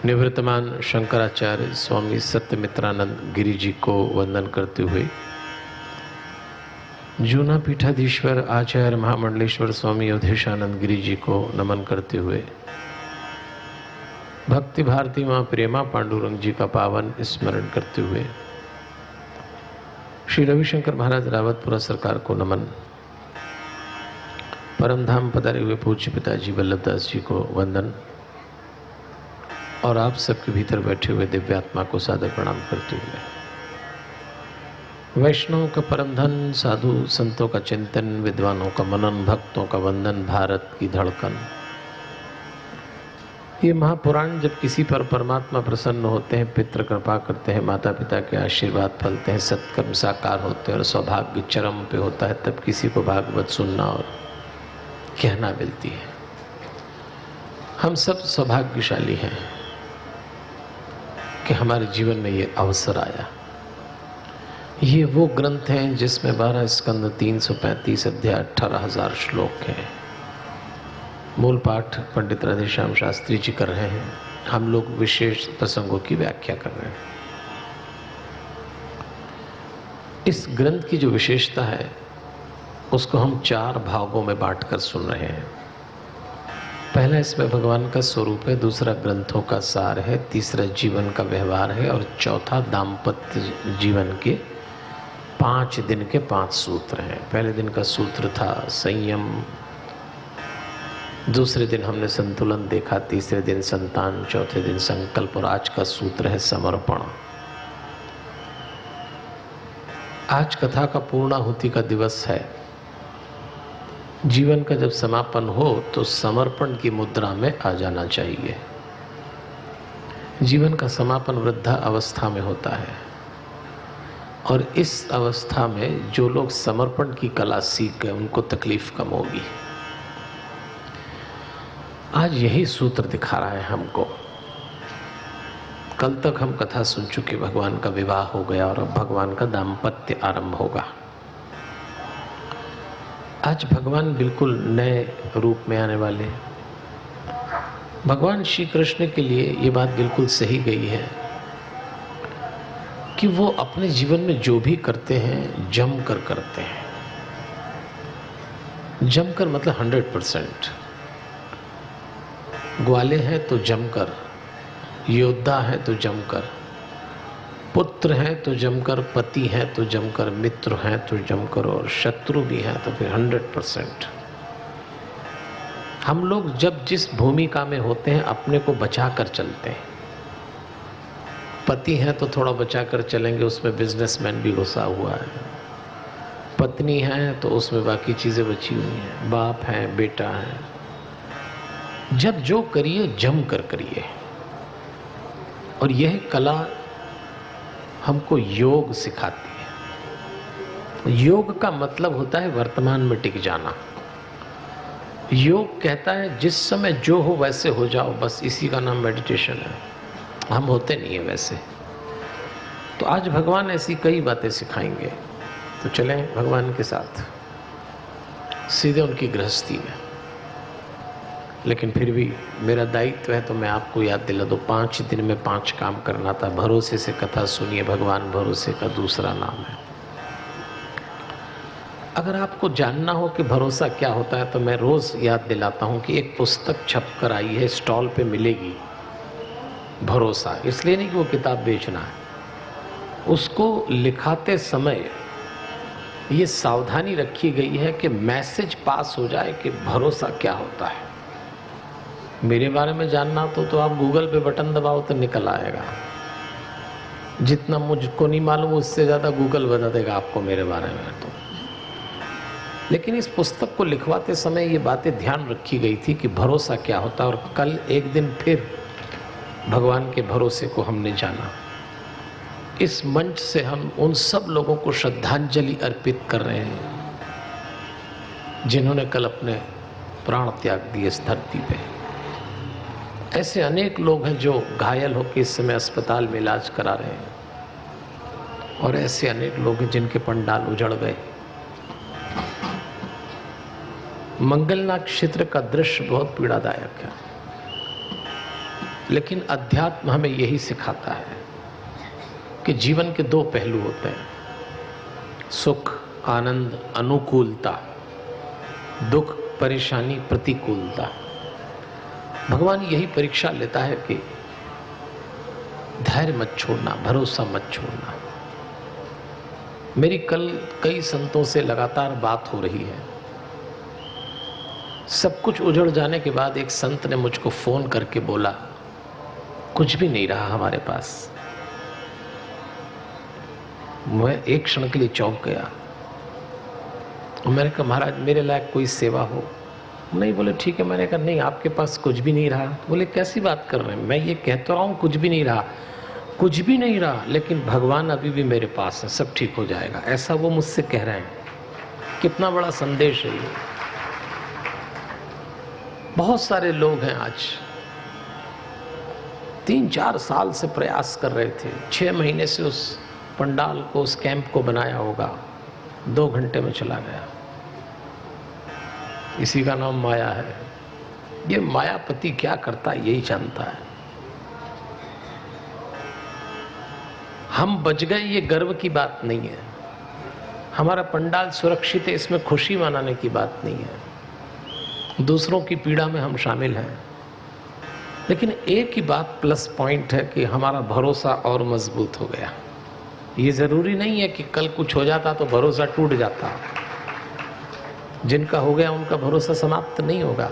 निवृत्तमान शंकराचार्य स्वामी सत्यमित्रानंद गिरी जी को वंदन करते हुए, जूना पीठाधीश्वर आचार्य महामंडलेश्वर स्वामी अवधेशानंद गिरी जी को नमन करते हुए, भक्ति भारती माँ प्रेमा पांडुरंग जी का पावन स्मरण करते हुए, श्री रविशंकर महाराज रावतपुरा सरकार को नमन, परमधाम पधारे हुए पूज्य पिताजी वल्लभदास जी को वंदन और आप सबके भीतर बैठे हुए दिव्यात्मा को सादर प्रणाम करते हुए, वैष्णव का परमधन, साधु संतों का चिंतन, विद्वानों का मनन, भक्तों का वंदन, भारत की धड़कन। ये महापुराण जब किसी पर परमात्मा प्रसन्न होते हैं, पितृ कृपा करते हैं, माता पिता के आशीर्वाद फलते हैं, सत्कर्म साकार होते हैं और सौभाग्य चरम पे होता है, तब किसी को भागवत सुनना और कहना मिलती है। हम सब सौभाग्यशाली हैं कि हमारे जीवन में ये अवसर आया। ये वो ग्रंथ हैं जिसमें 12 स्कंद, 335 अध्याय, 18,000 श्लोक हैं। मूल पाठ पंडित राधेश्याम शास्त्री जी कर रहे हैं, हम लोग विशेष प्रसंगों की व्याख्या कर रहे हैं। इस ग्रंथ की जो विशेषता है उसको हम 4 भागों में बांटकर सुन रहे हैं। पहला इसमें भगवान का स्वरूप है, दूसरा ग्रंथों का सार है, तीसरा जीवन का व्यवहार है और चौथा दाम्पत्य जीवन के 5 दिन के 5 सूत्र हैं। पहले दिन का सूत्र था संयम, दूसरे दिन हमने संतुलन देखा, तीसरे दिन संतान, चौथे दिन संकल्प और आज का सूत्र है समर्पण। आज कथा का पूर्णाहुति का दिवस है। जीवन का जब समापन हो तो समर्पण की मुद्रा में आ जाना चाहिए। जीवन का समापन वृद्धा अवस्था में होता है और इस अवस्था में जो लोग समर्पण की कला सीख गए उनको तकलीफ कम होगी। आज यही सूत्र दिखा रहा है हमको। कल तक हम कथा सुन चुके, भगवान का विवाह हो गया और अब भगवान का दाम्पत्य आरंभ होगा। आज भगवान बिल्कुल नए रूप में आने वाले हैं। भगवान श्री कृष्ण के लिए ये बात बिल्कुल सही गई है कि वो अपने जीवन में जो भी करते हैं जम कर करते हैं। जमकर मतलब 100%। ग्वाले हैं तो जमकर, योद्धा है तो जमकर, पुत्र हैं तो जमकर, पति हैं तो जमकर, मित्र हैं तो जमकर और शत्रु भी हैं तो फिर 100%। हम लोग जब जिस भूमिका में होते हैं अपने को बचा कर चलते हैं। पति हैं तो थोड़ा बचा कर चलेंगे, उसमें बिजनेसमैन भी घुसा हुआ है। पत्नी है तो उसमें बाकी चीज़ें बची हुई हैं। बाप है, बेटा है। जब जो करिए जम कर करिए। और यह कला हमको योग सिखाती है। योग का मतलब होता है वर्तमान में टिक जाना। योग कहता है जिस समय जो हो वैसे हो जाओ, बस इसी का नाम मेडिटेशन है। हम होते नहीं है वैसे। तो आज भगवान ऐसी कई बातें सिखाएंगे, तो चलें भगवान के साथ सीधे उनकी गृहस्थी में। लेकिन फिर भी मेरा दायित्व है तो मैं आपको याद दिला दूं, 5 दिन में 5 काम करना था। भरोसे से कथा सुनिए, भगवान भरोसे का दूसरा नाम है। अगर आपको जानना हो कि भरोसा क्या होता है तो मैं रोज़ याद दिलाता हूं कि एक पुस्तक छप कर आई है, स्टॉल पे मिलेगी, भरोसा। इसलिए नहीं कि वो किताब बेचना है, उसको लिखाते समय ये सावधानी रखी गई है कि मैसेज पास हो जाए कि भरोसा क्या होता है। मेरे बारे में जानना तो आप गूगल पे बटन दबाओ तो निकल आएगा। जितना मुझको नहीं मालूम उससे ज़्यादा गूगल बता देगा आपको मेरे बारे में। तो लेकिन इस पुस्तक को लिखवाते समय ये बातें ध्यान रखी गई थी कि भरोसा क्या होता है। और कल एक दिन फिर भगवान के भरोसे को हमने जाना। इस मंच से हम उन सब लोगों को श्रद्धांजलि अर्पित कर रहे हैं जिन्होंने कल अपने प्राण त्याग दिए इस धरती पे। ऐसे अनेक लोग हैं जो घायल होकर इस समय अस्पताल में इलाज करा रहे हैं और ऐसे अनेक लोग हैं जिनके पंडाल उजड़ गए। मंगलनाथ क्षेत्र का दृश्य बहुत पीड़ादायक है। लेकिन अध्यात्म हमें यही सिखाता है कि जीवन के दो पहलू होते हैं, सुख आनंद अनुकूलता, दुख परेशानी प्रतिकूलता। भगवान यही परीक्षा लेता है कि धैर्य मत छोड़ना, भरोसा मत छोड़ना। मेरी कल कई संतों से लगातार बात हो रही है। सब कुछ उजड़ जाने के बाद एक संत ने मुझको फोन करके बोला, कुछ भी नहीं रहा हमारे पास। मैं एक क्षण के लिए चौंक गया। मैंने कहा महाराज मेरे लायक कोई सेवा हो? नहीं। बोले ठीक है। मैंने कहा नहीं, आपके पास कुछ भी नहीं रहा। बोले कैसी बात कर रहे हैं? मैं ये कहता रहा हूँ कुछ भी नहीं रहा, कुछ भी नहीं रहा, लेकिन भगवान अभी भी मेरे पास है, सब ठीक हो जाएगा, ऐसा वो मुझसे कह रहे हैं। कितना बड़ा संदेश है ये। बहुत सारे लोग हैं आज 3-4 साल से प्रयास कर रहे थे, 6 महीने से उस पंडाल को, उस कैंप को बनाया होगा, 2 घंटे में चला गया। इसी का नाम माया है। ये मायापति क्या करता है यही जानता है। हम बच गए ये गर्व की बात नहीं है, हमारा पंडाल सुरक्षित है इसमें खुशी मनाने की बात नहीं है। दूसरों की पीड़ा में हम शामिल हैं, लेकिन एक ही बात प्लस पॉइंट है कि हमारा भरोसा और मजबूत हो गया। ये ज़रूरी नहीं है कि कल कुछ हो जाता तो भरोसा टूट जाता। जिनका हो गया उनका भरोसा समाप्त नहीं होगा।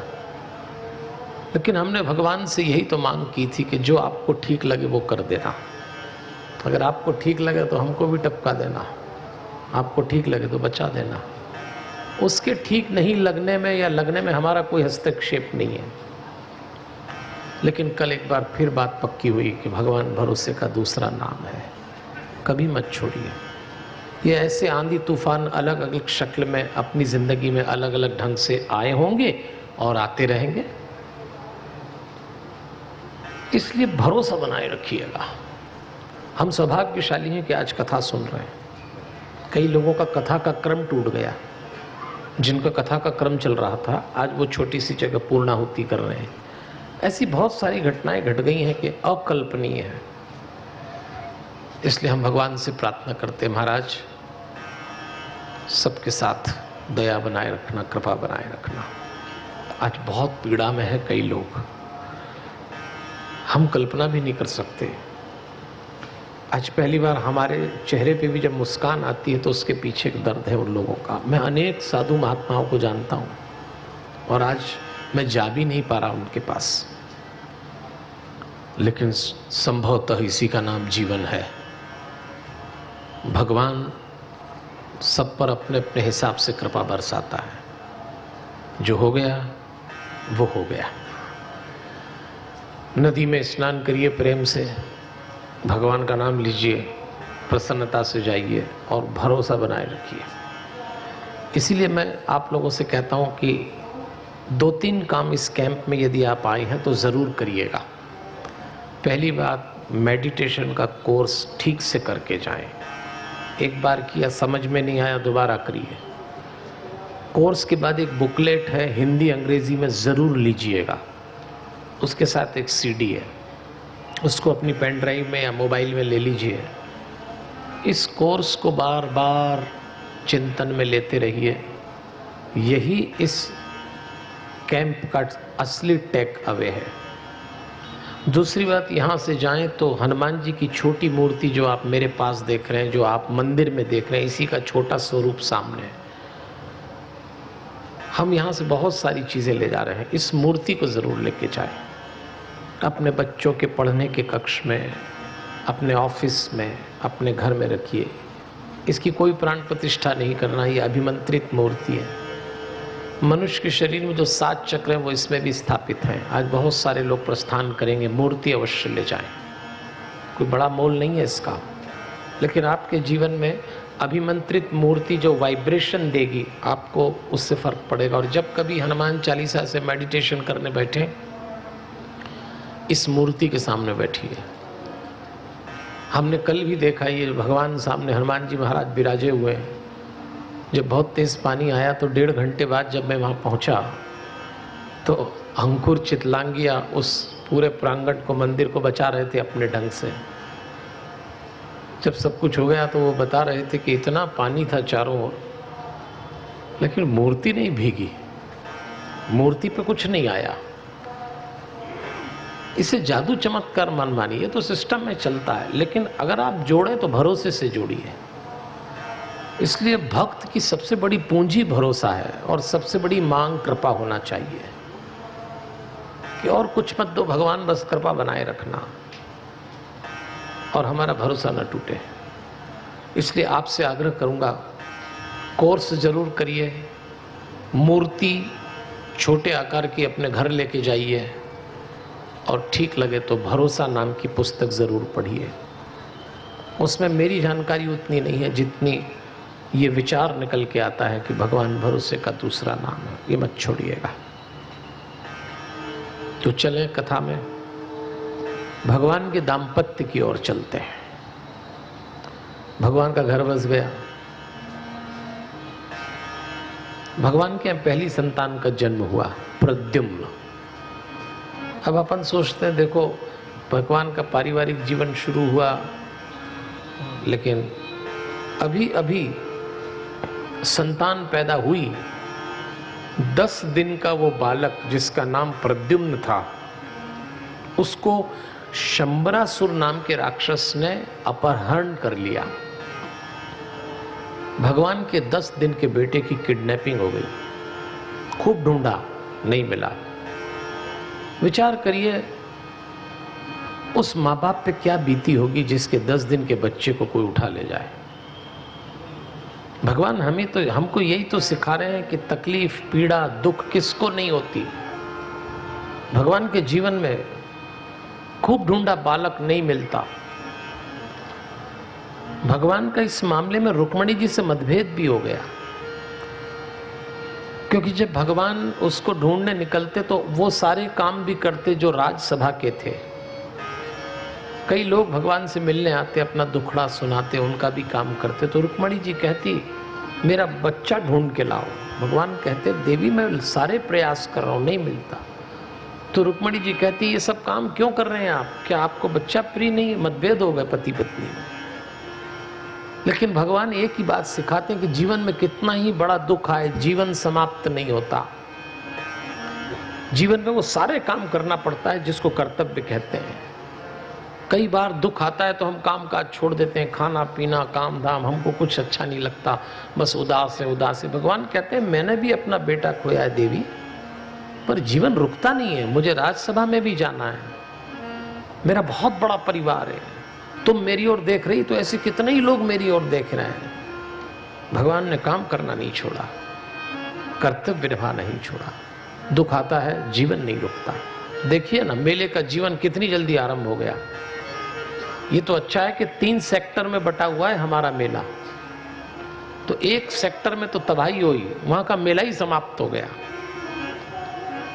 लेकिन हमने भगवान से यही तो मांग की थी कि जो आपको ठीक लगे वो कर देना। अगर आपको ठीक लगे तो हमको भी टपका देना, आपको ठीक लगे तो बचा देना। उसके ठीक नहीं लगने में या लगने में हमारा कोई हस्तक्षेप नहीं है। लेकिन कल एक बार फिर बात पक्की हुई कि भगवान भरोसे का दूसरा नाम है। कभी मत छोड़िए। ये ऐसे आंधी तूफान अलग अलग शक्ल में अपनी ज़िंदगी में अलग अलग ढंग से आए होंगे और आते रहेंगे, इसलिए भरोसा बनाए रखिएगा। हम सौभाग्यशाली हैं कि आज कथा सुन रहे हैं। कई लोगों का कथा का क्रम टूट गया। जिनका कथा का क्रम चल रहा था आज वो छोटी सी जगह पूर्णाहुति कर रहे हैं। ऐसी बहुत सारी घटनाएं घट गई हैं कि अकल्पनीय है। इसलिए हम भगवान से प्रार्थना करते हैं, महाराज सबके साथ दया बनाए रखना, कृपा बनाए रखना। आज बहुत पीड़ा में है कई लोग, हम कल्पना भी नहीं कर सकते। आज पहली बार हमारे चेहरे पे भी जब मुस्कान आती है तो उसके पीछे एक दर्द है उन लोगों का। मैं अनेक साधु महात्माओं को जानता हूँ और आज मैं जा भी नहीं पा रहा उनके पास, लेकिन संभवतः इसी का नाम जीवन है। भगवान सब पर अपने अपने हिसाब से कृपा बरसाता है। जो हो गया वो हो गया। नदी में स्नान करिए प्रेम से, भगवान का नाम लीजिए, प्रसन्नता से जाइए और भरोसा बनाए रखिए। इसीलिए मैं आप लोगों से कहता हूँ कि 2-3 काम इस कैंप में यदि आप आए हैं तो ज़रूर करिएगा। पहली बात, मेडिटेशन का कोर्स ठीक से करके जाएं। एक बार किया समझ में नहीं आया दोबारा करिए। कोर्स के बाद एक बुकलेट है, हिंदी अंग्रेज़ी में ज़रूर लीजिएगा। उसके साथ एक सीडी है, उसको अपनी पेन ड्राइव में या मोबाइल में ले लीजिए। इस कोर्स को बार बार चिंतन में लेते रहिए। यही इस कैंप का असली टेक अवे है। दूसरी बात, यहाँ से जाएं तो हनुमान जी की छोटी मूर्ति जो आप मेरे पास देख रहे हैं, जो आप मंदिर में देख रहे हैं, इसी का छोटा स्वरूप सामने है। हम यहाँ से बहुत सारी चीज़ें ले जा रहे हैं। इस मूर्ति को ज़रूर लेके जाएं। अपने बच्चों के पढ़ने के कक्ष में, अपने ऑफिस में, अपने घर में रखिए। इसकी कोई प्राण प्रतिष्ठा नहीं करना, ये अभिमंत्रित मूर्ति है। मनुष्य के शरीर में जो 7 चक्र हैं वो इसमें भी स्थापित हैं। आज बहुत सारे लोग प्रस्थान करेंगे, मूर्ति अवश्य ले जाएं। कोई बड़ा मोल नहीं है इसका, लेकिन आपके जीवन में अभिमंत्रित मूर्ति जो वाइब्रेशन देगी आपको, उससे फर्क पड़ेगा। और जब कभी हनुमान चालीसा से मेडिटेशन करने बैठे, इस मूर्ति के सामने बैठिए। हमने कल भी देखा, ये भगवान सामने हनुमान जी महाराज विराजे हुए हैं। जब बहुत तेज़ पानी आया तो 1.5 घंटे बाद जब मैं वहाँ पहुँचा तो अंकुर चितलांगिया उस पूरे प्रांगण को, मंदिर को बचा रहे थे अपने ढंग से। जब सब कुछ हो गया तो वो बता रहे थे कि इतना पानी था चारों ओर, लेकिन मूर्ति नहीं भीगी, मूर्ति पे कुछ नहीं आया। इसे जादू चमत्कार मन मानिए तो सिस्टम में चलता है, लेकिन अगर आप जोड़ें तो भरोसे से जोड़िए। इसलिए भक्त की सबसे बड़ी पूंजी भरोसा है और सबसे बड़ी मांग कृपा होना चाहिए कि और कुछ मत दो भगवान, बस कृपा बनाए रखना और हमारा भरोसा न टूटे। इसलिए आपसे आग्रह करूंगा, कोर्स जरूर करिए, मूर्ति छोटे आकार की अपने घर लेके जाइए और ठीक लगे तो भरोसा नाम की पुस्तक ज़रूर पढ़िए। उसमें मेरी जानकारी उतनी नहीं है जितनी ये विचार निकल के आता है कि भगवान भरोसे का दूसरा नाम है। ये मत छोड़िएगा। तो चलें कथा में, भगवान के दाम्पत्य की ओर चलते हैं। भगवान का घर बस गया। भगवान के यहाँ पहली संतान का जन्म हुआ, प्रद्युम्न। अब अपन सोचते हैं देखो भगवान का पारिवारिक जीवन शुरू हुआ, लेकिन अभी अभी संतान पैदा हुई। 10 दिन का वो बालक जिसका नाम प्रद्युम्न था, उसको शंबरासुर नाम के राक्षस ने अपहरण कर लिया। भगवान के 10 दिन के बेटे की किडनैपिंग हो गई। खूब ढूंढा, नहीं मिला। विचार करिए उस माँ बाप पे क्या बीती होगी जिसके 10 दिन के बच्चे को कोई उठा ले जाए। भगवान हमको यही तो सिखा रहे हैं कि तकलीफ, पीड़ा, दुख किसको नहीं होती। भगवान के जीवन में खूब ढूंढा, बालक नहीं मिलता। भगवान का इस मामले में रुक्मणी जी से मतभेद भी हो गया, क्योंकि जब भगवान उसको ढूंढने निकलते तो वो सारे काम भी करते जो राजसभा के थे। कई लोग भगवान से मिलने आते, अपना दुखड़ा सुनाते, उनका भी काम करते। तो रुक्मणी जी कहती मेरा बच्चा ढूंढ के लाओ। भगवान कहते देवी मैं सारे प्रयास कर रहा हूं, नहीं मिलता। तो रुक्मणी जी कहती ये सब काम क्यों कर रहे हैं आप? क्या आपको बच्चा प्रिय नहीं? मतभेद हो गए पति पत्नी में। लेकिन भगवान एक ही बात सिखाते हैं कि जीवन में कितना ही बड़ा दुख आए, जीवन समाप्त नहीं होता। जीवन में वो सारे काम करना पड़ता है जिसको कर्तव्य कहते हैं। कई बार दुख आता है तो हम काम काज छोड़ देते हैं, खाना पीना, काम धाम, हमको कुछ अच्छा नहीं लगता, बस उदास है उदास है। भगवान कहते हैं मैंने भी अपना बेटा खोया है देवी, पर जीवन रुकता नहीं है। मुझे राज्यसभा में भी जाना है, मेरा बहुत बड़ा परिवार है। तुम मेरी ओर देख रही तो ऐसे कितने ही लोग मेरी ओर देख रहे हैं। भगवान ने काम करना नहीं छोड़ा, कर्तव्य निभा नहीं छोड़ा। दुख आता है, जीवन नहीं रुकता। देखिए ना मेले का जीवन कितनी जल्दी आरंभ हो गया। ये तो अच्छा है कि 3 सेक्टर में बटा हुआ है हमारा मेला। तो एक सेक्टर में तो तबाही हुई, वहां का मेला ही समाप्त हो गया।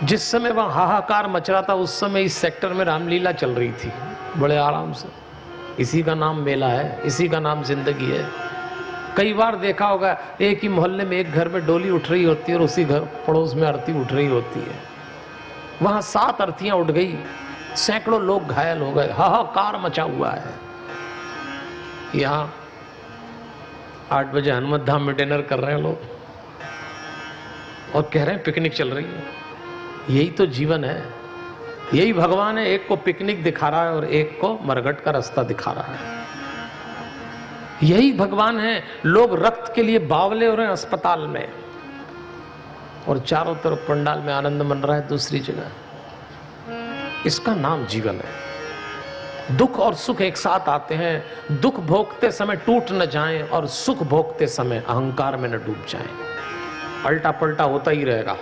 जिस समय वहां हाहाकार मच रहा था उस समय इस सेक्टर में रामलीला चल रही थी बड़े आराम से। इसी का नाम मेला है, इसी का नाम जिंदगी है। कई बार देखा होगा एक ही मोहल्ले में एक घर में डोली उठ रही होती है और उसी घर पड़ोस में आरती उठ रही होती है। वहां 7 आरतियां उठ गई, सैकड़ों लोग घायल हो गए, हाहाकार मचा हुआ है। यहाँ 8 बजे हनुमत धाम में डिनर कर रहे हैं लोग और कह रहे हैं पिकनिक चल रही है। यही तो जीवन है, यही भगवान है। एक को पिकनिक दिखा रहा है और एक को मरघट का रास्ता दिखा रहा है। यही भगवान है। लोग रक्त के लिए बावले हो रहे हैं अस्पताल में और चारों तरफ पंडाल में आनंद मन रहा है दूसरी जगह। इसका नाम जीवन है। दुख और सुख एक साथ आते हैं। दुख भोगते समय टूट न जाएं और सुख भोगते समय अहंकार में न डूब जाएं। अल्टा पलटा होता ही रहेगा,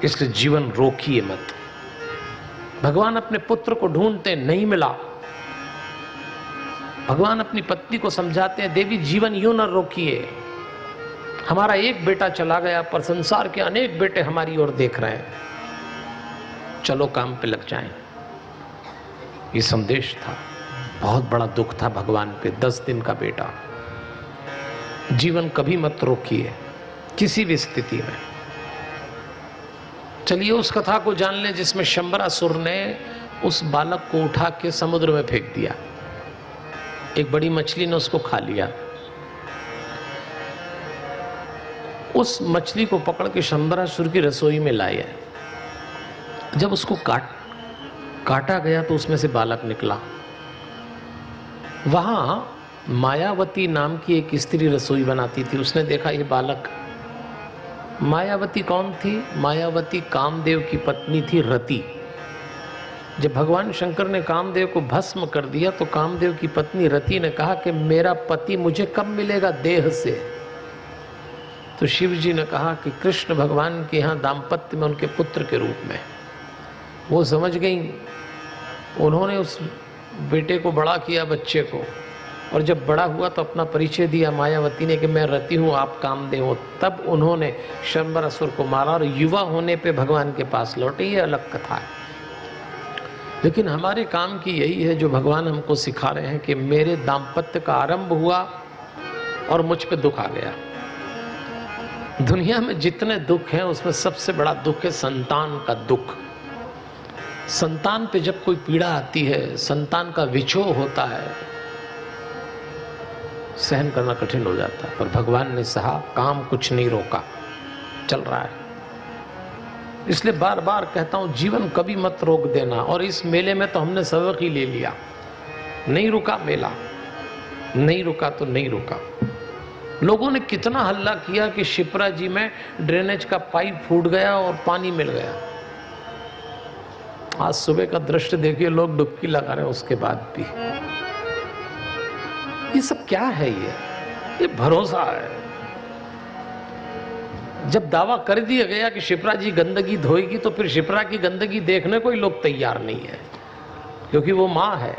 इसलिए जीवन रोकिए मत। भगवान अपने पुत्र को ढूंढते, नहीं मिला। भगवान अपनी पत्नी को समझाते हैं देवी जीवन यूं न रोकिए। हमारा एक बेटा चला गया पर संसार के अनेक बेटे हमारी ओर देख रहे हैं, चलो काम पे लग जाएं। ये संदेश था। बहुत बड़ा दुख था भगवान पे, 10 दिन का बेटा। जीवन कभी मत रोकिए किसी भी स्थिति में। चलिए उस कथा को जान लें जिसमें शंबरासुर ने उस बालक को उठा के समुद्र में फेंक दिया। एक बड़ी मछली ने उसको खा लिया। उस मछली को पकड़ के शंबरासुर की रसोई में लाया। जब उसको काटा गया तो उसमें से बालक निकला। वहां मायावती नाम की एक स्त्री रसोई बनाती थी। उसने देखा ये बालक। मायावती कौन थी? मायावती कामदेव की पत्नी थी रति। जब भगवान शंकर ने कामदेव को भस्म कर दिया तो कामदेव की पत्नी रति ने कहा कि मेरा पति मुझे कब मिलेगा देह से? तो शिव जी ने कहा कि कृष्ण भगवान के यहाँ दाम्पत्य में उनके पुत्र के रूप में। वो समझ गई। उन्होंने उस बेटे को बड़ा किया, बच्चे को, और जब बड़ा हुआ तो अपना परिचय दिया मायावती ने कि मैं रति हूँ, आप कामदेव हो। तब उन्होंने शंबरासुर को मारा और युवा होने पे भगवान के पास लौटे। ये अलग कथा है। लेकिन हमारे काम की यही है जो भगवान हमको सिखा रहे हैं कि मेरे दाम्पत्य का आरंभ हुआ और मुझ पे दुख आ गया। दुनिया में जितने दुख हैं उसमें सबसे बड़ा दुख है संतान का दुख। संतान पे जब कोई पीड़ा आती है, संतान का विछोह होता है, सहन करना कठिन हो जाता है। पर भगवान ने सहा, काम कुछ नहीं रोका, चल रहा है। इसलिए बार बार कहता हूं जीवन कभी मत रोक देना। और इस मेले में तो हमने सबक ही ले लिया। नहीं रुका मेला, नहीं रुका तो नहीं रुका। लोगों ने कितना हल्ला किया कि शिप्रा जी में ड्रेनेज का पाइप फूट गया और पानी मिल गया। आज सुबह का दृश्य देखिए, लोग डुबकी लगा रहे हैं उसके बाद भी। ये सब क्या है? ये भरोसा है। जब दावा कर दिया गया कि शिप्रा जी गंदगी धोएगी तो फिर शिप्रा की गंदगी देखने कोई लोग तैयार नहीं है, क्योंकि वो मां है।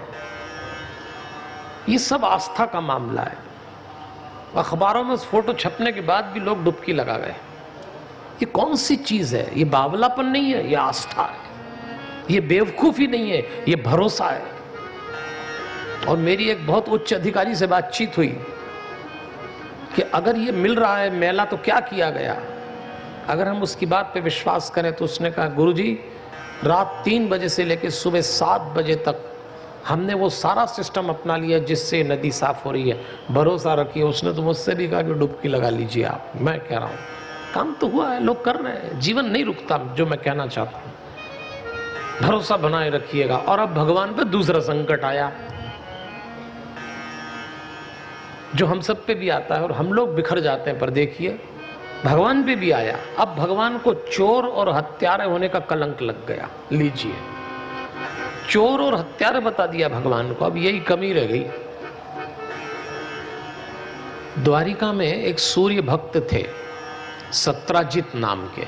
ये सब आस्था का मामला है। अखबारों में उस फोटो छपने के बाद भी लोग डुबकी लगा गए। ये कौन सी चीज है? ये बावलापन नहीं है, ये आस्था है। ये बेवकूफी नहीं है, ये भरोसा है। और मेरी एक बहुत उच्च अधिकारी से बातचीत हुई कि अगर ये मिल रहा है मेला तो क्या किया गया? अगर हम उसकी बात पे विश्वास करें तो उसने कहा, गुरुजी रात 3 बजे से लेकर सुबह 7 बजे तक हमने वो सारा सिस्टम अपना लिया जिससे नदी साफ हो रही है, भरोसा रखिए। उसने तो मुझसे भी कहा कि डुबकी लगा लीजिए आप। मैं कह रहा हूँ काम तो हुआ है, लोग कर रहे हैं, जीवन नहीं रुकता। जो मैं कहना चाहता हूँ भरोसा बनाए रखिएगा। और अब भगवान पे दूसरा संकट आया जो हम सब पे भी आता है और हम लोग बिखर जाते हैं। पर देखिए भगवान पे भी आया। अब भगवान को चोर और हत्यारे होने का कलंक लग गया। लीजिए, चोर और हत्यारे बता दिया भगवान को। अब यही कमी रह गई। द्वारिका में एक सूर्य भक्त थे सत्राजित नाम के।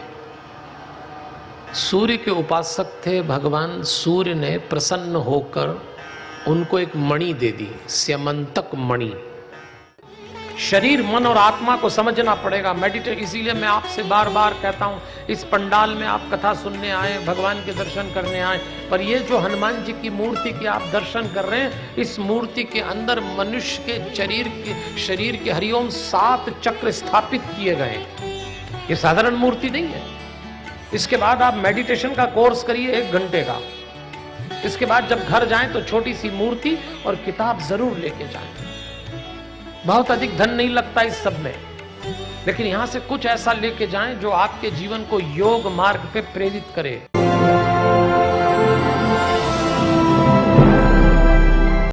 सूर्य के उपासक थे। भगवान सूर्य ने प्रसन्न होकर उनको एक मणि दे दी, स्यमंतक मणि। शरीर, मन और आत्मा को समझना पड़ेगा, मेडिटेट। इसीलिए मैं आपसे बार बार कहता हूं, इस पंडाल में आप कथा सुनने आए, भगवान के दर्शन करने आए, पर ये जो हनुमान जी की मूर्ति के आप दर्शन कर रहे हैं, इस मूर्ति के अंदर मनुष्य के शरीर के हरिओम 7 चक्र स्थापित किए गए। ये साधारण मूर्ति नहीं है। इसके बाद आप मेडिटेशन का कोर्स करिए 1 घंटे का। इसके बाद जब घर जाएं तो छोटी सी मूर्ति और किताब जरूर लेके जाएं। बहुत अधिक धन नहीं लगता इस सब में, लेकिन यहां से कुछ ऐसा लेके जाएं जो आपके जीवन को योग मार्ग पे प्रेरित करे।